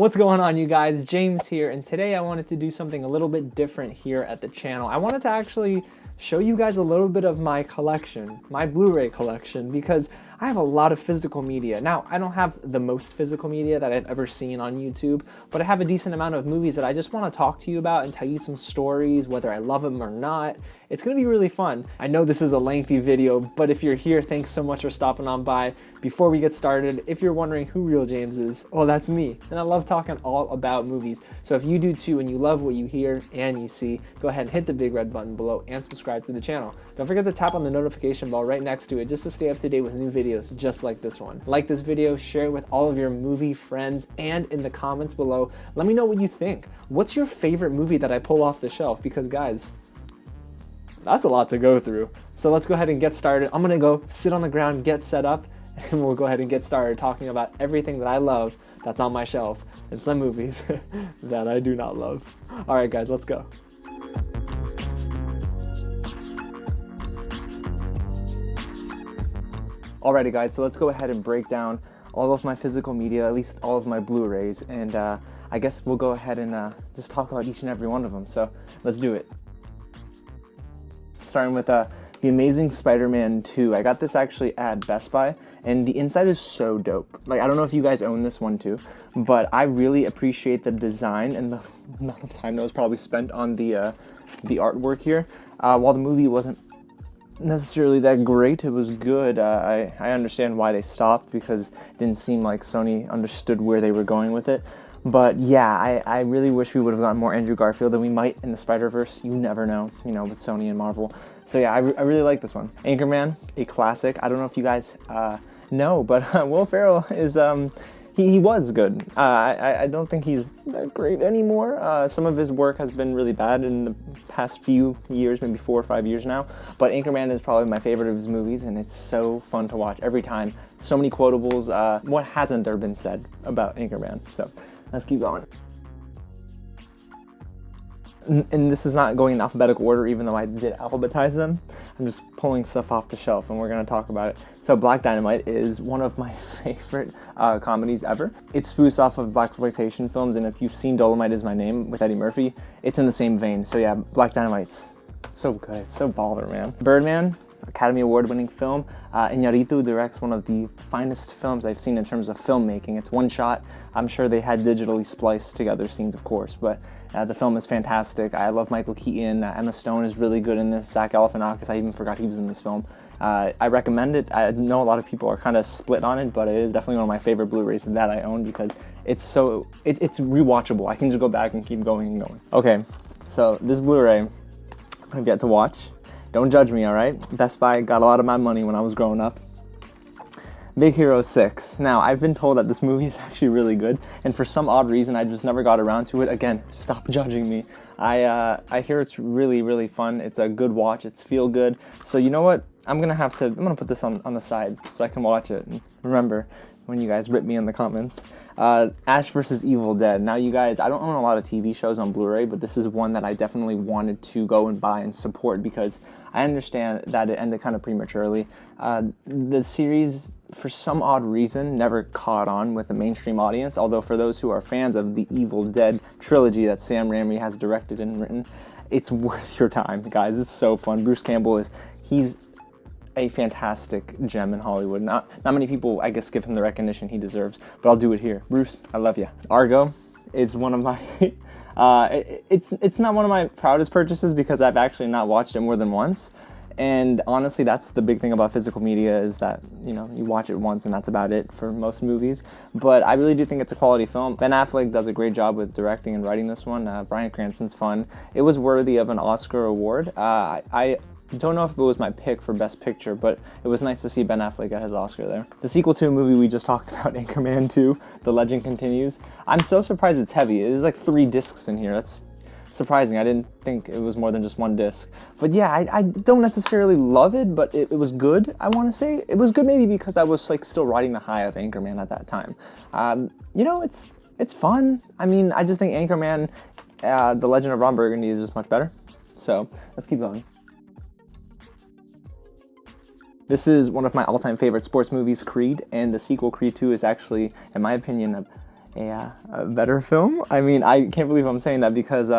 What's going on, you guys? James here, and today I wanted to do something a little bit different here at the channel. I wanted to actually show you guys a little bit of my collection, my Blu-ray collection, because I have a lot of physical media. Now, I don't have the most physical media that I've ever seen on YouTube, but I have a decent amount of movies that I just want to talk to you about and tell you some stories, whether I love them or not. It's going to be really fun. I know this is a lengthy video, but if you're here, thanks so much for stopping on by. Before we get started, if you're wondering who Real James is, well, that's me. And I love talking all about movies. So if you do too and you love what you hear and you see, go ahead and hit the big red button below and subscribe to the channel. Don't forget to tap on the notification bell right next to it just to stay up to date with new videos just like this one. Like this video, share it with all of your movie friends, and in the comments below, let me know what you think. What's your favorite movie that I pull off the shelf? Because guys, that's a lot to go through. So let's go ahead and get started. I'm gonna go sit on the ground, get set up, and we'll go ahead and get started talking about everything that I love that's on my shelf and some movies that I do not love. All right, guys, let's go. Alrighty, guys, so let's go ahead and break down all of my physical media, at least all of my Blu-rays, and I guess we'll go ahead and just talk about each and every one of them. So let's do it. Starting with The Amazing Spider-Man 2. I got this actually at Best Buy, and the inside is so dope. Like, I don't know if you guys own this one too, but I really appreciate the design and the amount of time that was probably spent on the artwork here. While the movie wasn't necessarily that great, it was good. I understand why they stopped, because it didn't seem like Sony understood where they were going with it. But yeah, I really wish we would have gotten more Andrew Garfield than we might in the Spider-Verse. You never know, you know, with Sony and Marvel. So yeah, I really like this one. Anchorman, a classic. I don't know if you guys know, but Will Ferrell is, he was good. I don't think he's that great anymore. Some of his work has been really bad in the past few years, maybe 4 or 5 years now. But Anchorman is probably my favorite of his movies, and it's so fun to watch every time. So many quotables. What hasn't there been said about Anchorman? So let's keep going. And this is not going in alphabetical order, even though I did alphabetize them. I'm just pulling stuff off the shelf, and we're going to talk about it. So Black Dynamite is one of my favorite comedies ever. It spoofs off of blaxploitation films, and if you've seen Dolomite Is My Name with Eddie Murphy, it's in the same vein. So yeah, Black Dynamite's so good. It's so baller, man. Birdman, Academy Award-winning film. Iñárritu directs one of the finest films I've seen in terms of filmmaking. It's one shot. I'm sure they had digitally spliced together scenes, of course, but the film is fantastic. I love Michael Keaton. Emma Stone is really good in this. Zach Galifianakis, I even forgot he was in this film. I recommend it. I know a lot of people are kind of split on it, but it is definitely one of my favorite Blu-rays that I own, because it's so, it's rewatchable. I can just go back and keep going and going. Okay, so this Blu-ray I've yet to watch. Don't judge me, all right? Best Buy got a lot of my money when I was growing up. Big Hero 6. Now, I've been told that this movie is actually really good, and for some odd reason, I just never got around to it. Again, stop judging me. I hear it's really, really fun. It's a good watch. It's feel good. So you know what? I'm gonna put this on the side so I can watch it. And remember, when you guys rip me in the comments. Ash vs. Evil Dead. Now, you guys, I don't own a lot of TV shows on Blu-ray, but this is one that I definitely wanted to go and buy and support, because I understand that it ended kind of prematurely. The series, for some odd reason, never caught on with the mainstream audience, although for those who are fans of the Evil Dead trilogy that Sam Raimi has directed and written, it's worth your time, guys. It's so fun. Bruce Campbell he's a fantastic gem in Hollywood. Not many people, I guess, give him the recognition he deserves, but I'll do it here. Bruce, I love you. Argo is one of my it's not one of my proudest purchases, because I've actually not watched it more than once. And honestly, that's the big thing about physical media, is that, you know, you watch it once and that's about it for most movies. But I really do think it's a quality film. Ben Affleck does a great job with directing and writing this one. Bryan Cranston's fun. It was worthy of an Oscar award. I don't know if it was my pick for Best Picture, but it was nice to see Ben Affleck get his Oscar there. The sequel to a movie we just talked about, Anchorman 2, The Legend Continues. I'm so surprised it's heavy. There's like 3 discs in here. That's surprising. I didn't think it was more than just 1 disc. But yeah, I don't necessarily love it, but it was good, I want to say. It was good maybe because I was like still riding the high of Anchorman at that time. You know, it's fun. I mean, I just think Anchorman, The Legend of Ron Burgundy, is just much better. So let's keep going. This is one of my all-time favorite sports movies, Creed, and the sequel, Creed 2, is actually, in my opinion, a better film. I mean, I can't believe I'm saying that because,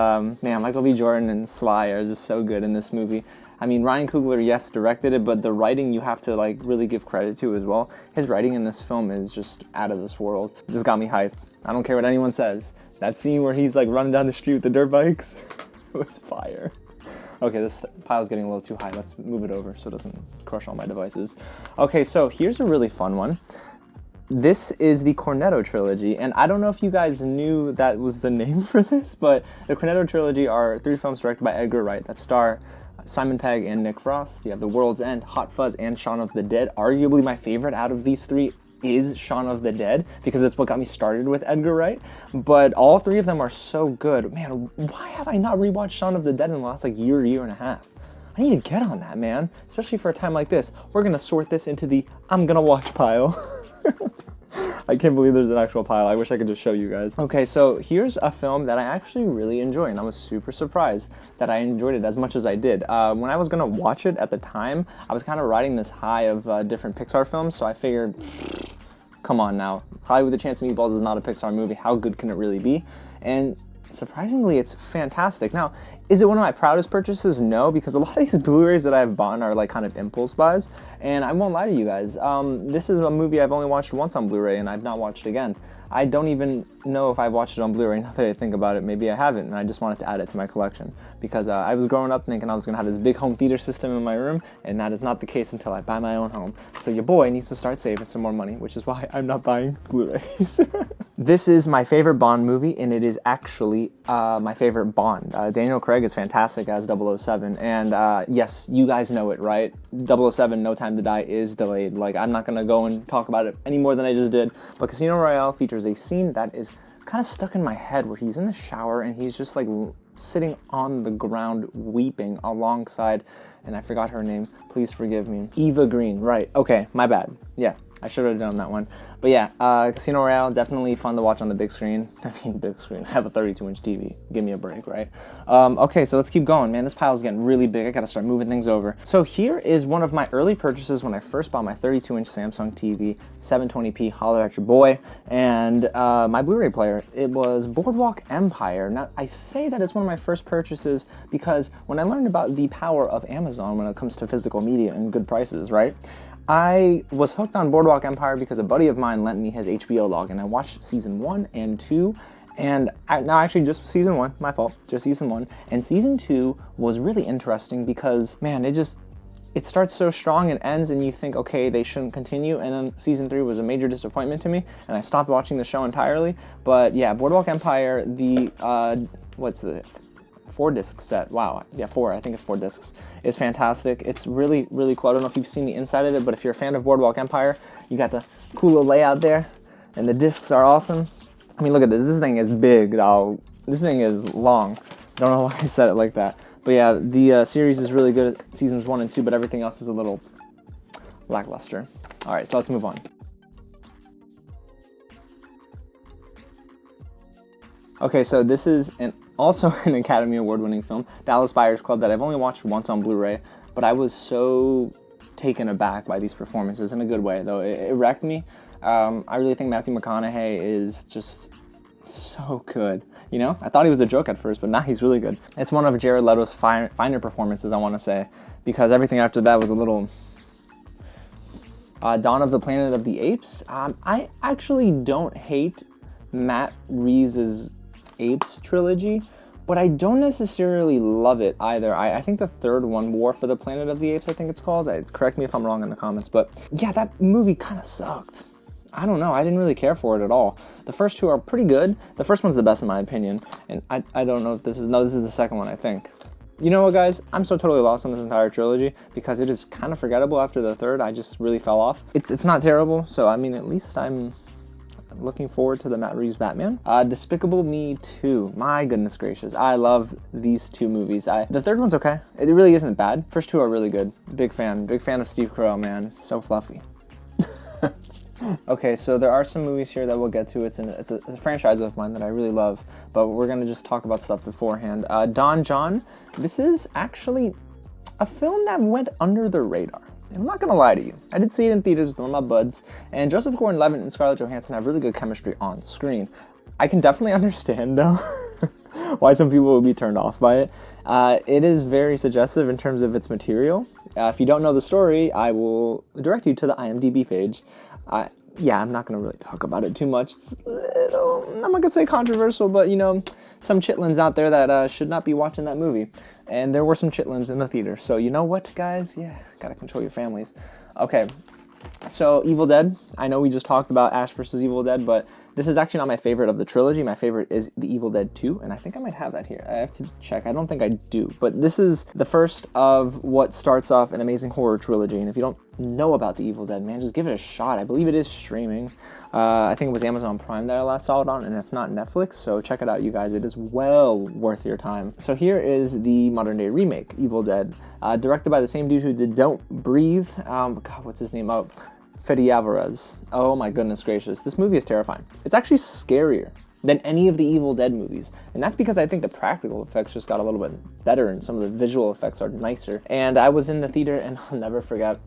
man, Michael B. Jordan and Sly are just so good in this movie. I mean, Ryan Coogler, yes, directed it, but the writing you have to, like, really give credit to as well. His writing in this film is just out of this world. This got me hyped. I don't care what anyone says. That scene where he's, like, running down the street with the dirt bikes was fire. Okay, this pile's getting a little too high. Let's move it over so it doesn't crush all my devices. Okay, so here's a really fun one. This is the Cornetto trilogy, and I don't know if you guys knew that was the name for this, but the Cornetto trilogy are 3 films directed by Edgar Wright that star Simon Pegg and Nick Frost. You have The World's End, Hot Fuzz, and Shaun of the Dead. Arguably my favorite out of these 3 is Shaun of the Dead, because it's what got me started with Edgar Wright, but all 3 of them are so good. Man, why have I not rewatched Shaun of the Dead in the last, like, year and a half? I need to get on that, man, especially for a time like this. We're gonna sort this into the I'm gonna watch pile. I can't believe there's an actual pile. I wish I could just show you guys. Okay, so here's a film that I actually really enjoy, and I was super surprised that I enjoyed it as much as I did. When I was gonna watch it at the time, I was kind of riding this high of different Pixar films, so I figured, come on now. Cloudy with a Chance of Meatballs is not a Pixar movie. How good can it really be? And surprisingly, it's fantastic. Now, is it one of my proudest purchases? No, because a lot of these Blu-rays that I've bought are like kind of impulse buys, and I won't lie to you guys. This is a movie I've only watched once on Blu-ray, and I've not watched again. I don't even know if I watched it on Blu-ray. Now that I think about it, maybe I haven't, and I just wanted to add it to my collection because I was growing up thinking I was going to have this big home theater system in my room, and that is not the case until I buy my own home. So your boy needs to start saving some more money, which is why I'm not buying Blu-rays. This is my favorite Bond movie, and it is actually my favorite Bond. Daniel Craig is fantastic as 007, and yes, you guys know it, right? 007, No Time to Die is delayed. Like, I'm not going to go and talk about it any more than I just did, but Casino Royale features a scene that is kind of stuck in my head where he's in the shower and he's just like sitting on the ground weeping alongside, and I forgot her name, please forgive me, Eva Green, right, okay, my bad, yeah. I should have done that one. But yeah, Casino Royale, definitely fun to watch on the big screen. I mean, big screen. I have a 32-inch TV. Give me a break, right? Okay, so let's keep going, man. This pile's getting really big. I gotta start moving things over. So here is one of my early purchases when I first bought my 32-inch Samsung TV, 720p, holler at your boy, and my Blu-ray player. It was Boardwalk Empire. Now, I say that it's one of my first purchases because when I learned about the power of Amazon when it comes to physical media and good prices, right? I was hooked on Boardwalk Empire because a buddy of mine lent me his HBO log, and I watched season 1 and 2, and actually just season 1, my fault, just season 1, and season 2 was really interesting because, man, it starts so strong and ends, and you think, okay, they shouldn't continue, and then season 3 was a major disappointment to me, and I stopped watching the show entirely. But yeah, Boardwalk Empire, the, 4-disc set. Wow. Yeah, 4. I think it's 4 discs. It's fantastic. It's really, really cool. I don't know if you've seen the inside of it, but if you're a fan of Boardwalk Empire, you got the cool little layout there, and the discs are awesome. I mean, look at this. This thing is big, dog. This thing is long. Don't know why I said it like that. But yeah, the series is really good at seasons 1 and 2, but everything else is a little lackluster. All right, so let's move on. Okay, so this is also an Academy Award-winning film, Dallas Buyers Club, that I've only watched once on Blu-ray, but I was so taken aback by these performances in a good way, though. It wrecked me. I really think Matthew McConaughey is just so good. You know, I thought he was a joke at first, but now he's really good. It's one of Jared Leto's finer performances, I want to say, because everything after that was a little... Dawn of the Planet of the Apes. I actually don't hate Matt Reeves' Apes trilogy, but I don't necessarily love it either. I think the third one, War for the Planet of the Apes, I think it's called. Correct me if I'm wrong in the comments, but yeah, that movie kind of sucked. I don't know, I didn't really care for it at all. The first 2 are pretty good. The first one's the best in my opinion, and I don't know if this is the second one, I think. You know what, guys? I'm so totally lost on this entire trilogy because it is kind of forgettable after the third. I just really fell off. It's not terrible, so I mean, at least I'm looking forward to the Matt Reeves Batman. Despicable Me 2. My goodness gracious. I love these 2 movies. The third one's okay. It really isn't bad. First 2 are really good. Big fan of Steve Carell, man. So fluffy. Okay, so there are some movies here that we'll get to. It's a franchise of mine that I really love, but we're gonna just talk about stuff beforehand. Don John. This is actually a film that went under the radar. And I'm not gonna lie to you, I did see it in theaters with one of my buds, and Joseph Gordon-Levitt and Scarlett Johansson have really good chemistry on screen. I can definitely understand, though, why some people would be turned off by it. It is very suggestive in terms of its material. If you don't know the story, I will direct you to the IMDb page. Yeah, I'm not going to really talk about it too much. It's a little, I'm not going to say controversial, but, you know, some chitlins out there that should not be watching that movie. And there were some chitlins in the theater. So you know what, guys? Yeah, got to control your families. Okay, so Evil Dead. I know we just talked about Ash vs. Evil Dead, but this is actually not my favorite of the trilogy. My favorite is The Evil Dead 2, and I think I might have that here. I have to check. I don't think I do, but this is the first of what starts off an amazing horror trilogy, and if you don't know about The Evil Dead, man, just give it a shot. I believe it is streaming. I think it was Amazon Prime that I last saw it on, and if not, Netflix, so check it out, you guys. It is well worth your time. So here is the modern-day remake, Evil Dead, directed by the same dude who did Don't Breathe. God, what's his name? Oh, Fede Alvarez. Oh my goodness gracious. This movie is terrifying. It's actually scarier than any of the Evil Dead movies. And that's because I think the practical effects just got a little bit better and some of the visual effects are nicer. And I was in the theater, and I'll never forget,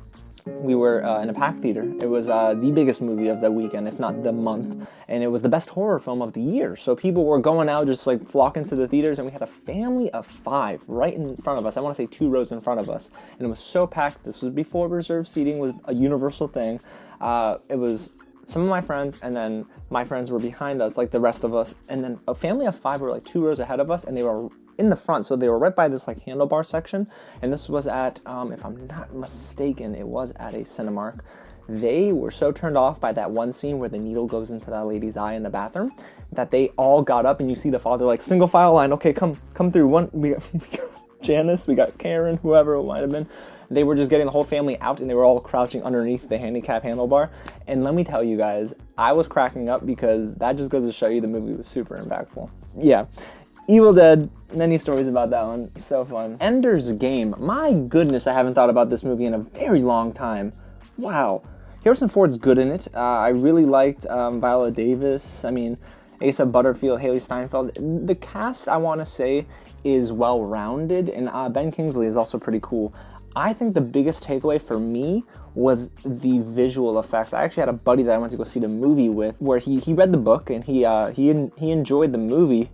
we were in a packed theater. It was the biggest movie of the weekend, if not the month, and it was the best horror film of the year. So people were going out, just like flocking to the theaters, and we had a family of 5 right in front of us. I want to say 2 rows in front of us, and it was so packed. This was before reserved seating was a universal thing. It was some of my friends, and then my friends were behind us, like the rest of us, and then a family of 5 were like 2 rows ahead of us, and they were in the front, so they were right by this like handlebar section, and this was at, if I'm not mistaken, it was at a Cinemark. They were so turned off by that one scene where the needle goes into that lady's eye in the bathroom that they all got up, and you see the father like, single file line, okay, come through. We got Janice, we got Karen, whoever it might have been. They were just getting the whole family out, and they were all crouching underneath the handicap handlebar. And let me tell you guys, I was cracking up because that just goes to show you the movie was super impactful. Yeah. Evil Dead, many stories about that one. So fun. Ender's Game. My goodness, I haven't thought about this movie in a very long time. Wow. Harrison Ford's good in it. I really liked Viola Davis. I mean, Asa Butterfield, Haley Steinfeld. The cast, I want to say, is well-rounded, and Ben Kingsley is also pretty cool. I think the biggest takeaway for me was the visual effects. I actually had a buddy that I went to go see the movie with, where he read the book, and he enjoyed the movie,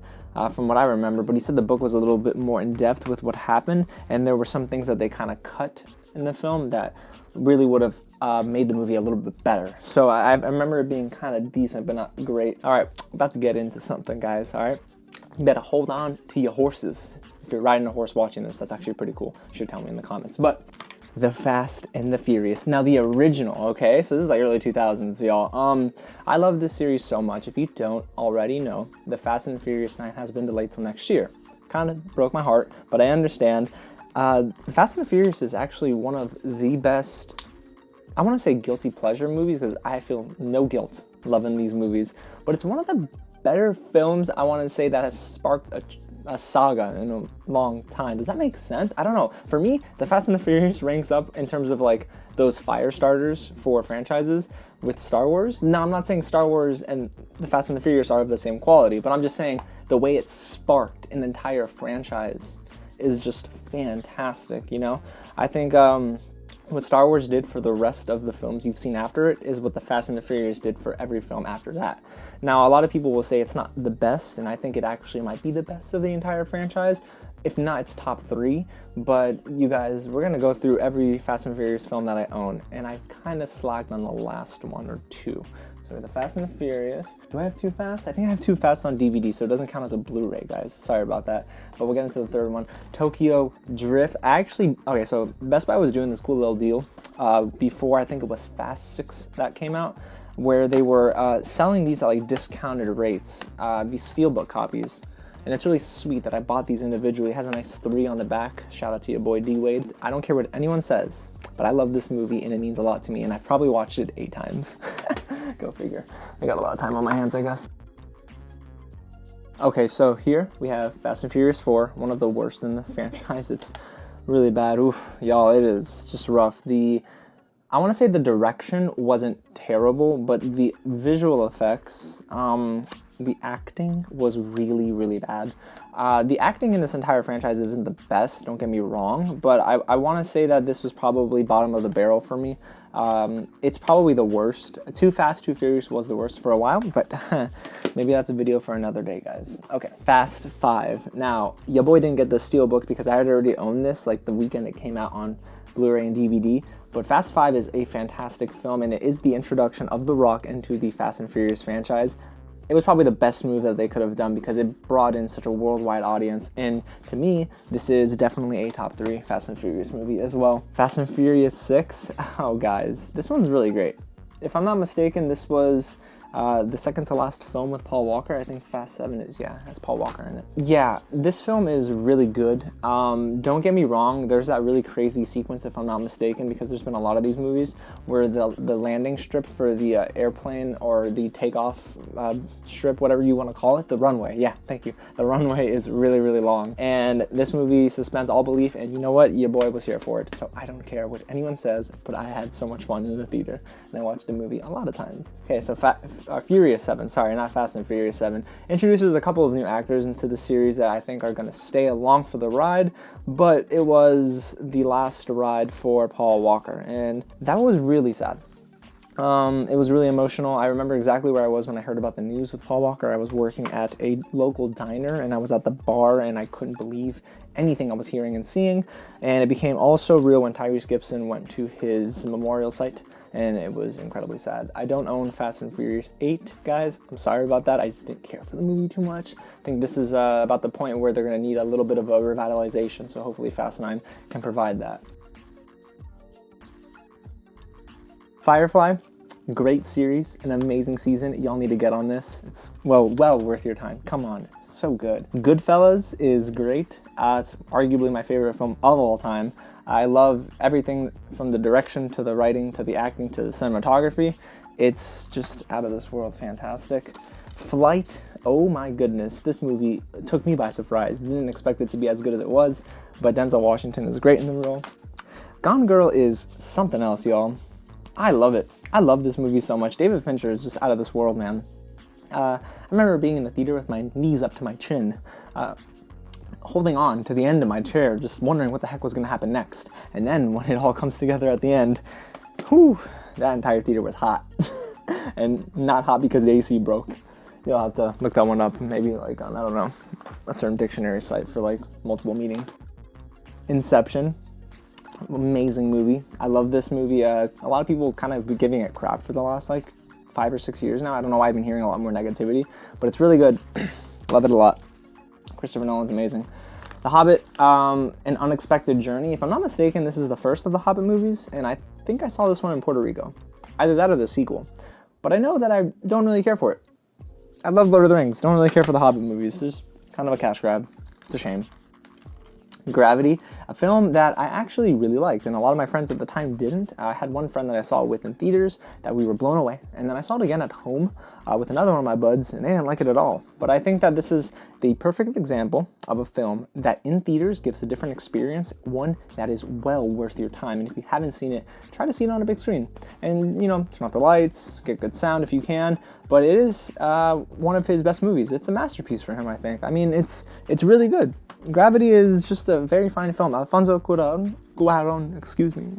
from what I remember, but he said the book was a little bit more in depth with what happened, and there were some things that they kind of cut in the film that really would have made the movie a little bit better. So I remember it being kind of decent, but not great. All right, about to get into something, guys, all right? You better hold on to your horses. If you're riding a horse watching this, that's actually pretty cool. You should tell me in the comments. But The Fast and the Furious. Now, the original, okay? So this is like early 2000s, y'all. I love this series so much. If you don't already know, The Fast and the Furious 9 has been delayed till next year. Kind of broke my heart, but I understand. The Fast and the Furious is actually one of the best, I want to say guilty pleasure movies, because I feel no guilt loving these movies. But it's one of the better films, I want to say, that has sparked a saga in a long time. Does that make sense? I don't know. For me, The Fast and the Furious ranks up in terms of like those fire starters for franchises with Star Wars. Now, I'm not saying Star Wars and The Fast and the Furious are of the same quality, but I'm just saying the way it sparked an entire franchise is just fantastic, you know? I think what Star Wars did for the rest of the films you've seen after it is what The Fast and the Furious did for every film after that. Now, a lot of people will say it's not the best, and I think it actually might be the best of the entire franchise. If not, it's top 3. But you guys, we're going to go through every Fast and Furious film that I own, and I kind of slacked on the last 1 or 2. So The Fast and the Furious. Do I have Too Fast? I think I have Too Fast on DVD, so it doesn't count as a Blu-ray, guys. Sorry about that. But we'll get into the third one. Tokyo Drift. Okay, so Best Buy was doing this cool little deal before, I think it was Fast 6 that came out, where they were selling these at like discounted rates, these steelbook copies. And it's really sweet that I bought these individually. It has a nice 3 on the back. Shout out to your boy D-Wade. I don't care what anyone says, but I love this movie and it means a lot to me, and I've probably watched it 8 times. Go figure. I got a lot of time on my hands, I guess. Okay, so here we have Fast and Furious 4, one of the worst in the franchise. It's really bad. Oof, y'all, it is just rough. The I want to say the direction wasn't terrible, but the visual effects, the acting was really, really bad. The acting in this entire franchise isn't the best, don't get me wrong, but I want to say that this was probably bottom of the barrel for me. It's probably the worst. Too Fast, Too Furious was the worst for a while, but maybe that's a video for another day, guys. Okay, Fast 5. Now, your boy didn't get the Steelbook because I had already owned this like the weekend it came out on Blu-ray and DVD, but Fast 5 is a fantastic film, and it is the introduction of The Rock into the Fast and Furious franchise. It was probably the best move that they could have done because it brought in such a worldwide audience, and to me, this is definitely a top 3 Fast and Furious movie as well. Fast and Furious 6, oh guys, this one's really great. If I'm not mistaken, this was the second to last film with Paul Walker. I think Fast 7 is, yeah, has Paul Walker in it. Yeah, this film is really good. Don't get me wrong, there's that really crazy sequence, if I'm not mistaken, because there's been a lot of these movies where the landing strip for the airplane, or the takeoff strip, whatever you want to call it, the runway, yeah, thank you. The runway is really, really long. And this movie suspends all belief, and you know what? Your boy was here for it, so I don't care what anyone says, but I had so much fun in the theater, and I watched the movie a lot of times. Okay, so Furious 7, sorry, not Fast and Furious 7, introduces a couple of new actors into the series that I think are going to stay along for the ride, but it was the last ride for Paul Walker, and that was really sad. It was really emotional. I remember exactly where I was when I heard about the news with Paul Walker. I was working at a local diner, and I was at the bar, and I couldn't believe anything I was hearing and seeing, and it became also real when Tyrese Gibson went to his memorial site, and it was incredibly sad. I don't own Fast and Furious 8, guys. I'm sorry about that. I just didn't care for the movie too much. I think this is about the point where they're going to need a little bit of a revitalization, so hopefully Fast 9 can provide that. Firefly, great series, an amazing season. Y'all need to get on this. It's well worth your time. Come on, it's so good. Goodfellas is great. It's arguably my favorite film of all time. I love everything from the direction to the writing to the acting to the cinematography. It's just out of this world fantastic. Flight, oh my goodness, this movie took me by surprise. Didn't expect it to be as good as it was, but Denzel Washington is great in the role. Gone Girl is something else, y'all. I love it. I love this movie so much. David Fincher is just out of this world, man. I remember being in the theater with my knees up to my chin, holding on to the end of my chair, just wondering what the heck was going to happen next. And then when it all comes together at the end, whew, that entire theater was hot. And not hot because the AC broke. You'll have to look that one up, maybe like on, I don't know, a certain dictionary site for like multiple meanings. Inception. Amazing movie. I love this movie. A lot of people kind of be giving it crap for the last like 5 or 6 years now. I don't know why I've been hearing a lot more negativity, but it's really good. Love it a lot. Christopher Nolan's amazing. The Hobbit, An Unexpected Journey. If I'm not mistaken, this is the first of the Hobbit movies, and I think I saw this one in Puerto Rico. Either that or the sequel. But I know that I don't really care for it. I love Lord of the Rings. Don't really care for the Hobbit movies. It's just kind of a cash grab. It's a shame. Gravity, a film that I actually really liked, and a lot of my friends at the time didn't. I had one friend that I saw it with in theaters that we were blown away, and then I saw it again at home with another one of my buds, and they didn't like it at all. But I think that this is the perfect example of a film that in theaters gives a different experience, one that is well worth your time. And if you haven't seen it, try to see it on a big screen. And, you know, turn off the lights, get good sound if you can. But it is one of his best movies. It's a masterpiece for him, I think. I mean, it's really good. Gravity is just a very fine film. Alfonso Cuarón, excuse me,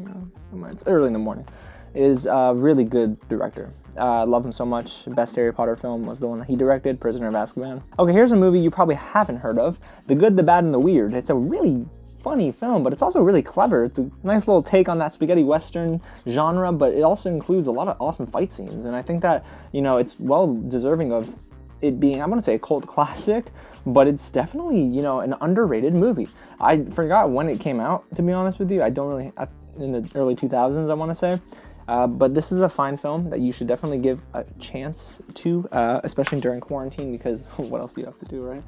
it's early in the morning, is a really good director. I love him so much. Best Harry Potter film was the one that he directed, Prisoner of Azkaban. Okay, here's a movie you probably haven't heard of, The Good, the Bad, and the Weird. It's a really funny film, but it's also really clever. It's a nice little take on that spaghetti western genre, but it also includes a lot of awesome fight scenes, and I think that, you know, it's well deserving of it being, I want to say a cult classic, but it's definitely, you know, an underrated movie. I forgot when it came out, to be honest with you. I don't really, in the early 2000s, I want to say. But this is a fine film that you should definitely give a chance to, especially during quarantine, because what else do you have to do, right?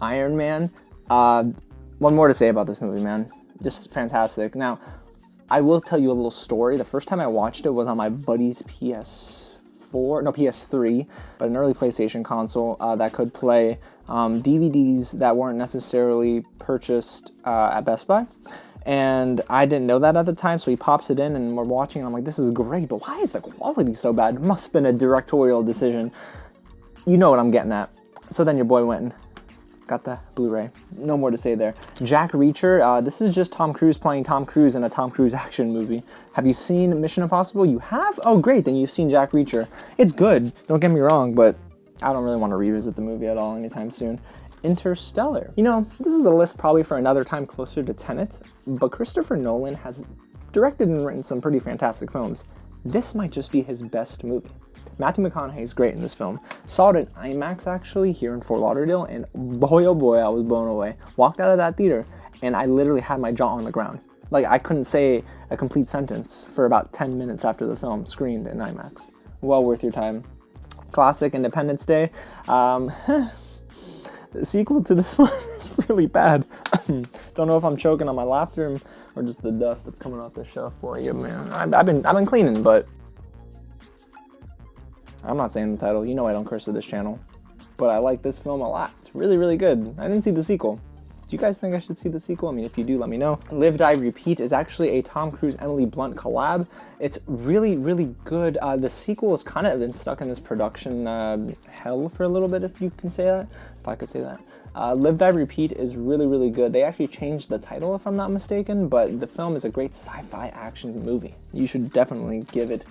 Iron Man. One more to say about this movie, man. Just fantastic. Now, I will tell you a little story. The first time I watched it was on my buddy's PS3, but an early PlayStation console that could play DVDs that weren't necessarily purchased at Best Buy. And I didn't know that at the time, so he pops it in and we're watching and I'm like, this is great, but why is the quality so bad? It must have been a directorial decision. You know what I'm getting at. So then your boy went and got the Blu-ray. No more to say there. Jack Reacher, this is just Tom Cruise playing Tom Cruise in a Tom Cruise action movie. Have you seen Mission Impossible? You have? Oh great, then you've seen Jack Reacher. It's good, don't get me wrong, but I don't really want to revisit the movie at all anytime soon. Interstellar. You know, this is a list probably for another time closer to Tenet, but Christopher Nolan has directed and written some pretty fantastic films. This might just be his best movie. Matthew McConaughey is great in this film. Saw it in IMAX actually here in Fort Lauderdale, and boy oh boy, I was blown away. Walked out of that theater and I literally had my jaw on the ground. Like I couldn't say a complete sentence for about 10 minutes after the film screened in IMAX. Well worth your time. Classic Independence Day. The sequel to this one is really bad. Don't know if I'm choking on my laughter or just the dust that's coming off the shelf for you, man. I've been cleaning, but I'm not saying the title. You know I don't curse to this channel, but I like this film a lot. It's really, really good. I didn't see the sequel. Do you guys think I should see the sequel? I mean, if you do, let me know. Live, Die, Repeat is actually a Tom Cruise, Emily Blunt collab. It's really, really good. The sequel has kind of been stuck in this production hell for a little bit, if you can say that. If I could say that. Live, Die, Repeat is really, really good. They actually changed the title, if I'm not mistaken, but the film is a great sci-fi action movie. You should definitely give it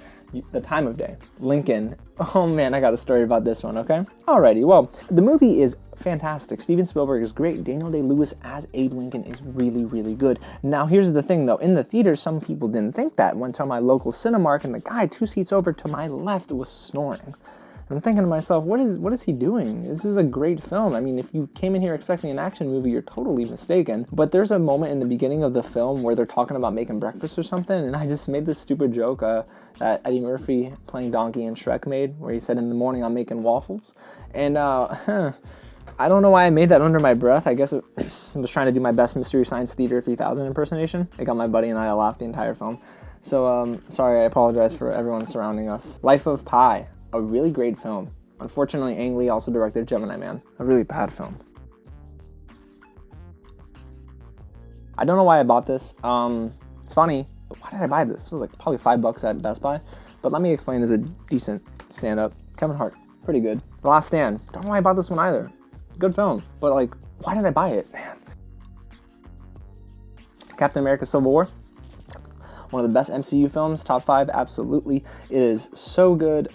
the time of day. Lincoln. Oh man, I got a story about this one, okay? Alrighty, well, the movie is fantastic. Steven Spielberg is great. Daniel Day-Lewis as Abe Lincoln is really, really good. Now, here's the thing though. In the theater, some people didn't think that. Went to my local Cinemark and the guy 2 seats over to my left was snoring. I'm thinking to myself, what is he doing? This is a great film. I mean, if you came in here expecting an action movie, you're totally mistaken. But there's a moment in the beginning of the film where they're talking about making breakfast or something, and I just made this stupid joke that Eddie Murphy playing Donkey in Shrek made, where he said, in the morning I'm making waffles. And I don't know why I made that under my breath. I guess I was trying to do my best Mystery Science Theater 3000 impersonation. It got my buddy and I to laugh the entire film. So, sorry, I apologize for everyone surrounding us. Life of Pi. A really great film. Unfortunately, Ang Lee also directed Gemini Man. A really bad film. I don't know why I bought this. It's funny, but why did I buy this? It was like probably $5 at Best Buy. But let me explain. There's a decent stand-up. Kevin Hart, pretty good. The Last Stand. Don't know why I bought this one either. Good film, but like, why did I buy it? Man. Captain America: Civil War. One of the best MCU films, top 5, absolutely. It is so good.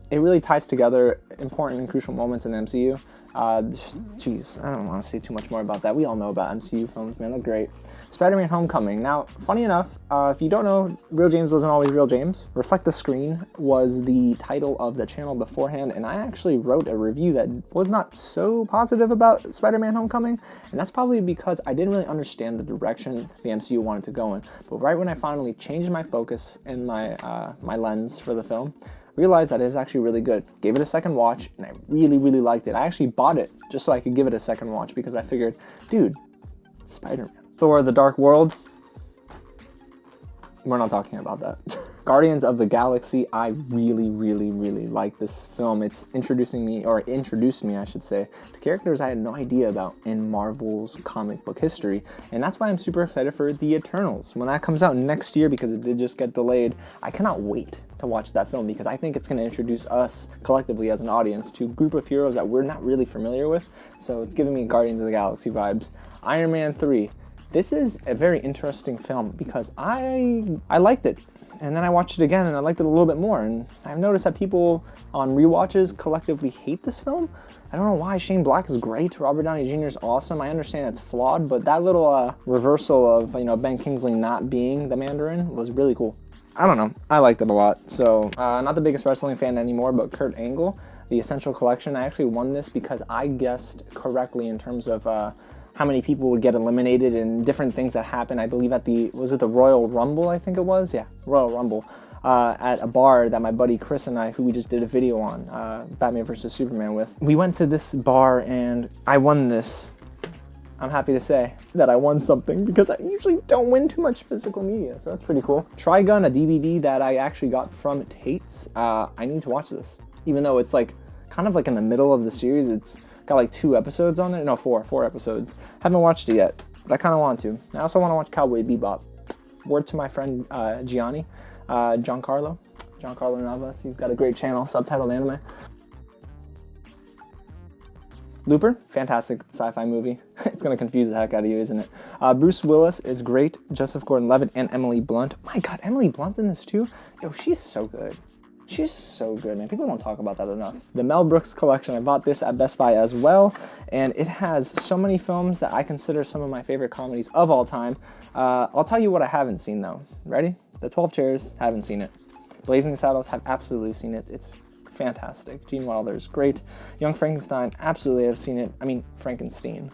It really ties together important and crucial moments in the MCU. Jeez, I don't want to say too much more about that. We all know about MCU films, man. They're great. Spider-Man: Homecoming. Now, funny enough, if you don't know, Real James wasn't always Real James. Reflect the Screen was the title of the channel beforehand, and I actually wrote a review that was not so positive about Spider-Man: Homecoming, and that's probably because I didn't really understand the direction the MCU wanted to go in. But right when I finally changed my focus and my my lens for the film, realized that it is actually really good. Gave it a second watch, and I really, really liked it. I actually bought it just so I could give it a second watch because I figured, dude, Spider-Man. Thor: The Dark World. We're not talking about that. Guardians of the Galaxy. I really, really, really like this film. It's introduced me, I should say, to characters I had no idea about in Marvel's comic book history. And that's why I'm super excited for The Eternals. When that comes out next year, because it did just get delayed, I cannot wait to watch that film because I think it's going to introduce us collectively as an audience to a group of heroes that we're not really familiar with. So it's giving me Guardians of the Galaxy vibes. Iron Man 3. This is a very interesting film because I liked it, and then I watched it again and I liked it a little bit more, and I've noticed that people on rewatches collectively hate this film. I don't know why. Shane Black is great, Robert Downey Jr. is awesome. I understand it's flawed, but that little reversal of Ben Kingsley not being the Mandarin was really cool. I don't know, I liked it a lot. So not the biggest wrestling fan anymore, but Kurt Angle, The Essential Collection. I actually won this because I guessed correctly in terms of how many people would get eliminated and different things that happen. I believe at the Royal Rumble, I think it was? Yeah, Royal Rumble. At a bar that my buddy Chris and I, who we just did a video on, Batman vs. Superman with. We went to this bar and I won this. I'm happy to say that I won something because I usually don't win too much physical media, so that's pretty cool. Trigun, a DVD that I actually got from Tate's. I need to watch this, even though it's like kind of like in the middle of the series. It's got like 2 episodes on there. No, 4 episodes. Haven't watched it yet. but I kind of want to. I also want to watch Cowboy Bebop. Word to my friend Giancarlo Navas. He's got a great channel, subtitled anime. Looper, fantastic sci-fi movie. It's going to confuse the heck out of you, isn't it? Bruce Willis is great. Joseph Gordon-Levitt and Emily Blunt. My God, Emily Blunt's in this too? Yo, she's so good. She's so good, man. People don't talk about that enough. The Mel Brooks collection, I bought this at Best Buy as well, and it has so many films that I consider some of my favorite comedies of all time. I'll tell you what I haven't seen, though. Ready? The 12 Chairs, haven't seen it. Blazing Saddles, have absolutely seen it. It's fantastic. Gene Wilder's great. Young Frankenstein, absolutely have seen it. I mean, Frankenstein.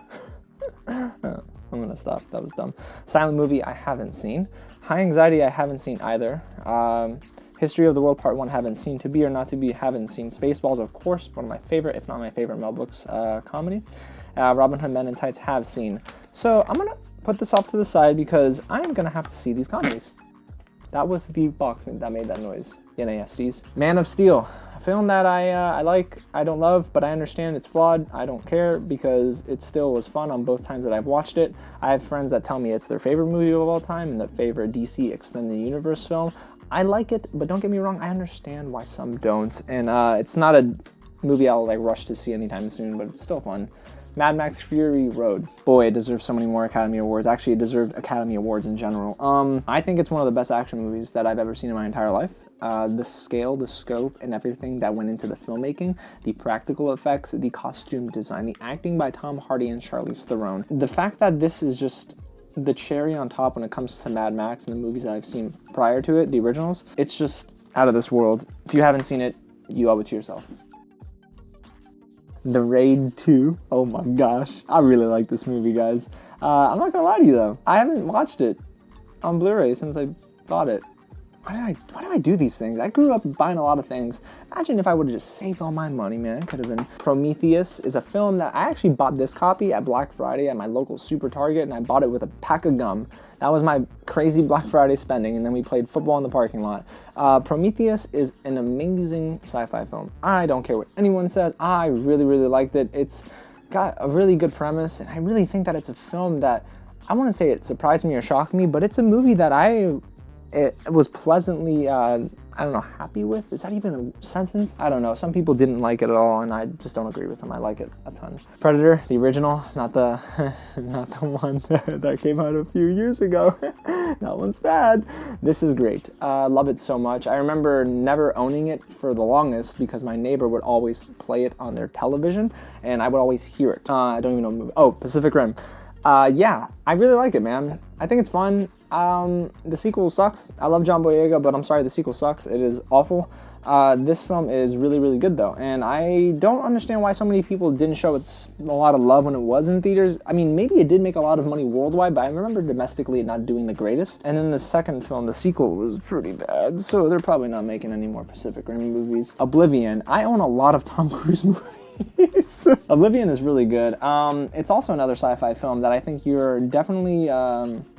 I'm gonna stop. That was dumb. Silent Movie, I haven't seen. High Anxiety, I haven't seen either. History of the World Part 1, haven't seen. To Be or Not to Be, haven't seen. Spaceballs, of course, one of my favorite, if not my favorite Mel Brooks comedy. Robin Hood Men in Tights, have seen. So I'm gonna put this off to the side because I'm gonna have to see these comedies. That was the box that made that noise. NASDs. Man of Steel, a film that I like, I don't love, but I understand it's flawed. I don't care because it still was fun on both times that I've watched it. I have friends that tell me it's their favorite movie of all time and their favorite DC Extended Universe film. I like it, but don't get me wrong, I understand why some don't. And it's not a movie I'll like rush to see anytime soon, but it's still fun. Mad Max Fury Road. Boy, it deserves so many more Academy Awards. Actually, it deserved Academy Awards in general. I think it's one of the best action movies that I've ever seen in my entire life. The scale, the scope, and everything that went into the filmmaking, the practical effects, the costume design, the acting by Tom Hardy and Charlize Theron. The fact that this is just the cherry on top when it comes to Mad Max and the movies that I've seen prior to it, the originals, it's just out of this world. If you haven't seen it, you owe it to yourself. The Raid 2. Oh my gosh. I really like this movie, guys. I'm not gonna lie to you though. I haven't watched it on Blu-ray since I bought it. Why did I do these things? I grew up buying a lot of things. Imagine if I would have just saved all my money, man. It could have been. Prometheus is a film that I actually bought this copy at Black Friday at my local Super Target, and I bought it with a pack of gum. That was my crazy Black Friday spending, and then we played football in the parking lot. Prometheus is an amazing sci-fi film. I don't care what anyone says. I really, really liked it. It's got a really good premise, and I really think that it's a film that, I want to say it surprised me or shocked me, but it's a movie that it was pleasantly, I don't know, happy with? Is that even a sentence? I don't know. Some people didn't like it at all, and I just don't agree with them. I like it a ton. Predator, the original, not the one that came out a few years ago. That one's bad. This is great. Love it so much. I remember never owning it for the longest because my neighbor would always play it on their television, and I would always hear it. I don't even know the movie. Oh, Pacific Rim. Yeah, I really like it, man. I think it's fun. The sequel sucks. I love John Boyega, but I'm sorry, the sequel sucks. It is awful. This film is really, really good, though, and I don't understand why so many people didn't show it a lot of love when it was in theaters. I mean, maybe it did make a lot of money worldwide, but I remember domestically it not doing the greatest. And then the second film, the sequel, was pretty bad, so they're probably not making any more Pacific Rim movies. Oblivion. I own a lot of Tom Cruise movies. Oblivion is really good. It's also another sci-fi film that I think you're definitely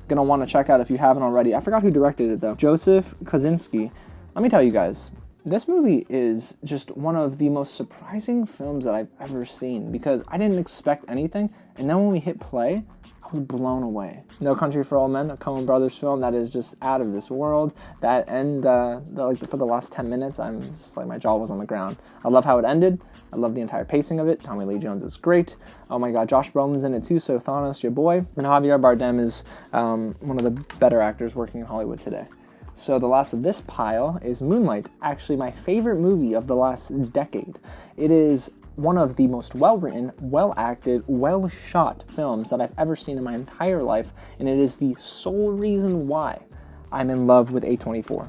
gonna want to check out if you haven't already. I forgot who directed it though. Joseph Kosinski. Let me tell you guys, this movie is just one of the most surprising films that I've ever seen because I didn't expect anything, and then when we hit play, I was blown away. No Country for Old Men, a Coen Brothers film that is just out of this world. That end, for the last 10 minutes, I'm just like, my jaw was on the ground. I love how it ended. I love the entire pacing of it. Tommy Lee Jones is great. Oh my God, Josh Brolin's in it too, so Thanos, your boy. And Javier Bardem is one of the better actors working in Hollywood today. So the last of this pile is Moonlight, actually my favorite movie of the last decade. It is one of the most well-written, well-acted, well-shot films that I've ever seen in my entire life, and it is the sole reason why I'm in love with A24.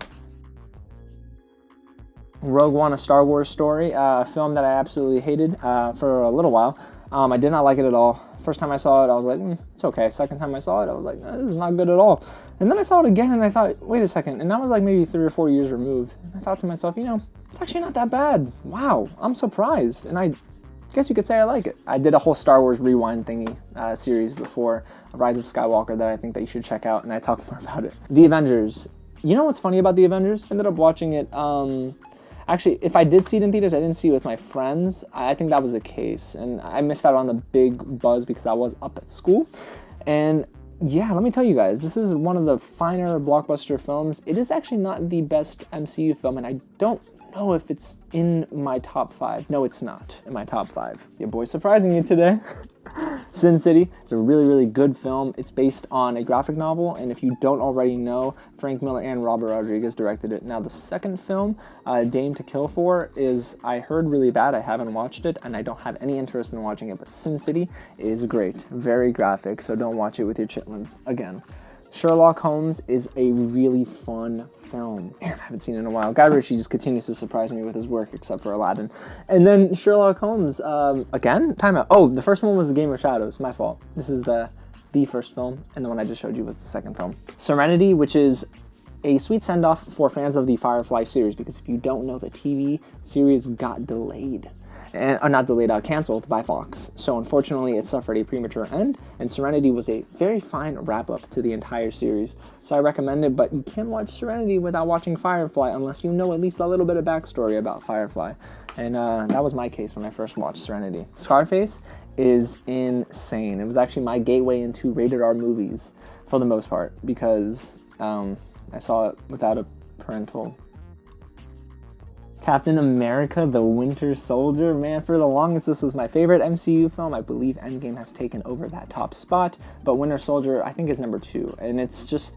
Rogue One, a Star Wars story, a film that I absolutely hated for a little while. I did not like it at all. First time I saw it, I was like, it's okay. Second time I saw it, I was like, this is not good at all. And then I saw it again, and I thought, wait a second. And that was like maybe 3 or 4 years removed. And I thought to myself, it's actually not that bad. Wow, I'm surprised. And I guess you could say I like it. I did a whole Star Wars rewind thingy series before Rise of Skywalker that I think that you should check out, and I talk more about it. The Avengers. You know what's funny about The Avengers? I ended up watching it, actually, if I did see it in theaters, I didn't see it with my friends. I think that was the case, and I missed out on the big buzz because I was up at school. And yeah, let me tell you guys, this is one of the finer blockbuster films. It is actually not the best MCU film, and I don't know if it's in my top 5. No, it's not in my top 5. Your boy's surprising you today. Sin City. It's a really, really good film. It's based on a graphic novel, and if you don't already know, Frank Miller and Robert Rodriguez directed it. Now, the second film, Dame to Kill For, is, I heard, really bad. I haven't watched it, and I don't have any interest in watching it, but Sin City is great. Very graphic, so don't watch it with your chitlins. Again, Sherlock Holmes is a really fun film. Man, I haven't seen it in a while. Guy Ritchie just continues to surprise me with his work, except for Aladdin. And then Sherlock Holmes, again? Time out. Oh, the first one was The Game of Shadows. My fault. This is the first film, and the one I just showed you was the second film. Serenity, which is a sweet send-off for fans of the Firefly series, because if you don't know, the TV series got delayed. And not delayed, canceled by Fox. So unfortunately, it suffered a premature end, and Serenity was a very fine wrap-up to the entire series. So I recommend it, but you can't watch Serenity without watching Firefly unless you know at least a little bit of backstory about Firefly. And that was my case when I first watched Serenity. Scarface is insane. It was actually my gateway into rated R movies, for the most part, because I saw it without a parental. Captain America, the Winter Soldier. Man, for the longest, this was my favorite MCU film. I believe Endgame has taken over that top spot, but Winter Soldier, I think, is number 2. And it's just,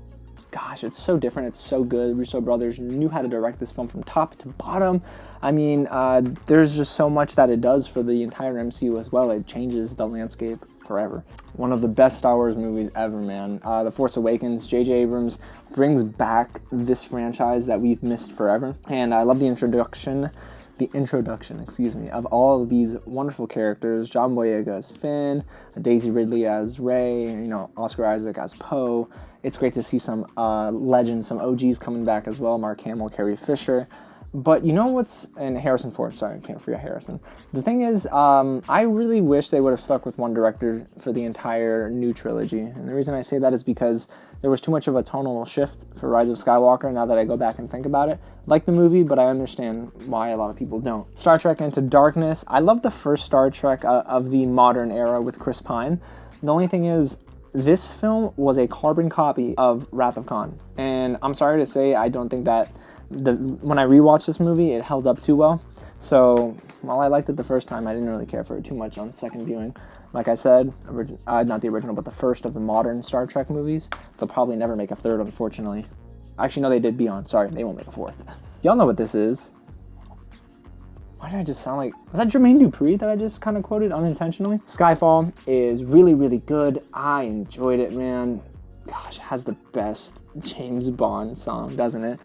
gosh, it's so different. It's so good. Russo brothers knew how to direct this film from top to bottom. I mean, there's just so much that it does for the entire MCU as well. It changes the landscape forever. One of the best Star Wars movies ever, man. The Force Awakens. J.J. Abrams brings back this franchise that we've missed forever. And I love the introduction, of all of these wonderful characters. John Boyega as Finn, Daisy Ridley as Rey, Oscar Isaac as Poe. It's great to see some legends, some OGs coming back as well. Mark Hamill, Carrie Fisher. But you know what's, and Harrison Ford, sorry, I can't forget Harrison. The thing is, I really wish they would have stuck with one director for the entire new trilogy. And the reason I say that is because there was too much of a tonal shift for Rise of Skywalker now that I go back and think about it. I like the movie, but I understand why a lot of people don't. Star Trek Into Darkness. I love the first Star Trek of the modern era with Chris Pine. The only thing is, this film was a carbon copy of Wrath of Khan. And I'm sorry to say, I don't think that when I rewatched this movie, it held up too well. So, while I liked it the first time, I didn't really care for it too much on second viewing. Like I said, not the original, but the first of the modern Star Trek movies. They'll probably never make a third, unfortunately. Actually, no, they did Beyond. Sorry, they won't make a fourth. Y'all know what this is. Why did I just sound like... Was that Jermaine Dupri that I just kind of quoted unintentionally? Skyfall is really, really good. I enjoyed it, man. Gosh, it has the best James Bond song, doesn't it?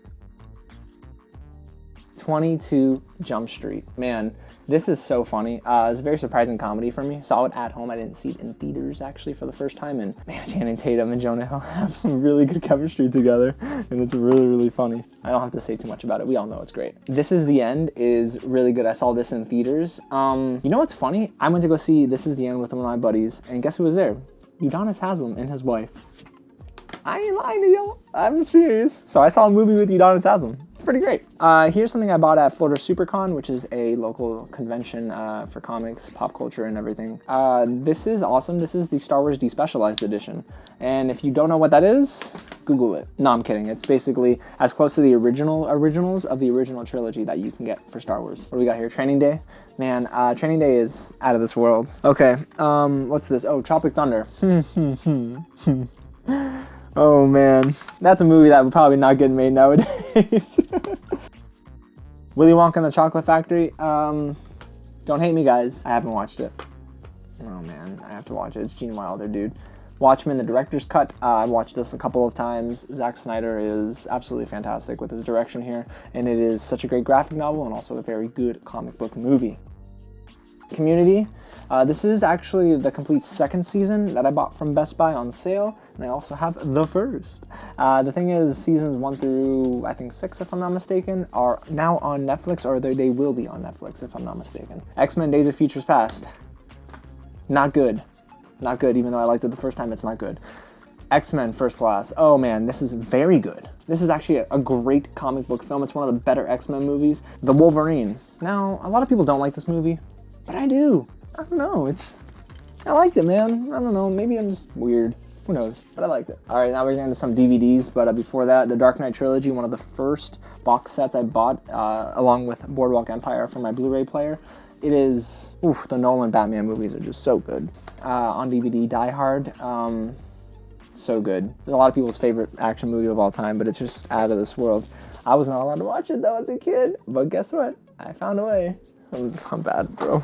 22 Jump Street. Man, this is so funny. It's a very surprising comedy for me. Saw it at home. I didn't see it in theaters, actually, for the first time. And man, Channing Tatum and Jonah Hill have some really good chemistry together. And it's really, really funny. I don't have to say too much about it. We all know it's great. This Is the End is really good. I saw this in theaters. You know what's funny? I went to go see This Is the End with one of my buddies. And guess who was there? Udonis Haslem and his wife. I ain't lying to y'all. I'm serious. So I saw a movie with Udonis Haslem. Pretty great. Here's something I bought at Florida SuperCon, which is a local convention for comics, pop culture, and everything. This is awesome. This is the Star Wars Despecialized Edition. And if you don't know what that is, Google it. No, I'm kidding. It's basically as close to the originals of the original trilogy that you can get for Star Wars. What do we got here? Training Day? Man, Training Day is out of this world. Okay, what's this? Oh, Tropic Thunder. Oh man, that's a movie that would probably not get made nowadays. Willy Wonka and the Chocolate Factory. Don't hate me, guys. I haven't watched it. Oh man, I have to watch it. It's Gene Wilder, dude. Watchmen, the director's cut. I watched this a couple of times. Zack Snyder is absolutely fantastic with his direction here, and it is such a great graphic novel and also a very good comic book movie. Community. This is actually the complete second season that I bought from Best Buy on sale, and I also have the first. The thing is, seasons 1 through, I think, 6, if I'm not mistaken, are now on Netflix, or they will be on Netflix, if I'm not mistaken. X-Men Days of Futures Past. Not good. Not good, even though I liked it the first time, it's not good. X-Men First Class. Oh man, this is very good. This is actually a great comic book film. It's one of the better X-Men movies. The Wolverine. Now, a lot of people don't like this movie, but I do. I don't know, I liked it, man. I don't know, maybe I'm just weird. Who knows? But I liked it. All right, now we're getting into some DVDs. But before that, the Dark Knight trilogy, one of the first box sets I bought, along with Boardwalk Empire for my Blu-ray player. It is, the Nolan Batman movies are just so good. On DVD, Die Hard, so good. A lot of people's favorite action movie of all time, but it's just out of this world. I was not allowed to watch it though as a kid, but guess what? I found a way. I'm bad, bro.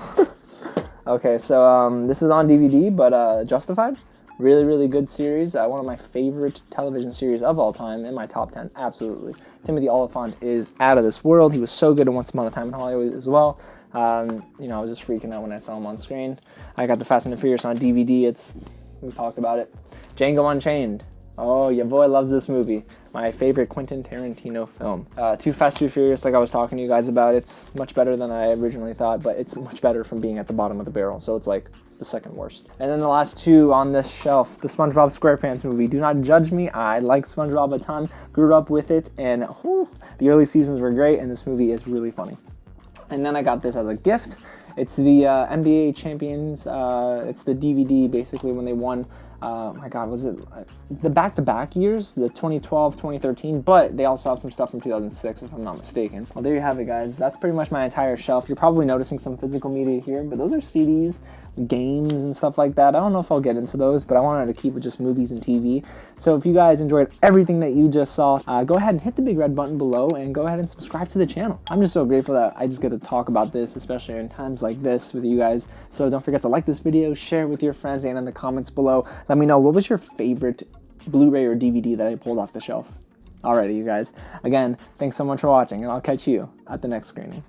Okay, so this is on DVD, but Justified, really, really good series. One of my favorite television series of all time, in my top 10, absolutely. Timothy Olyphant is out of this world. He was so good in Once Upon a Time in Hollywood as well. I was just freaking out when I saw him on screen. I got the Fast and the Furious on DVD. We talked about it. Django Unchained. Oh, your boy loves this movie. My favorite Quentin Tarantino film. Too Fast, Too Furious, like I was talking to you guys about. It's much better than I originally thought, but it's much better from being at the bottom of the barrel. So it's like the second worst. And then the last two on this shelf, the SpongeBob SquarePants movie. Do not judge me. I like SpongeBob a ton. Grew up with it, and the early seasons were great, and this movie is really funny. And then I got this as a gift. It's the NBA Champions. It's the DVD, basically, when they won. My God, was it the back-to-back years, the 2012, 2013, but they also have some stuff from 2006, if I'm not mistaken. Well, there you have it, guys. That's pretty much my entire shelf. You're probably noticing some physical media here, but those are CDs, games, and stuff like that. I don't know if I'll get into those, but I wanted to keep it just movies and TV. So if you guys enjoyed everything that you just saw, go ahead and hit the big red button below and go ahead and subscribe to the channel. I'm just so grateful that I just get to talk about this, especially in times like this with you guys. So don't forget to like this video, share it with your friends, and in the comments below, let me know what was your favorite Blu-ray or DVD that I pulled off the shelf. Alrighty, you guys. Again, thanks so much for watching, and I'll catch you at the next screening.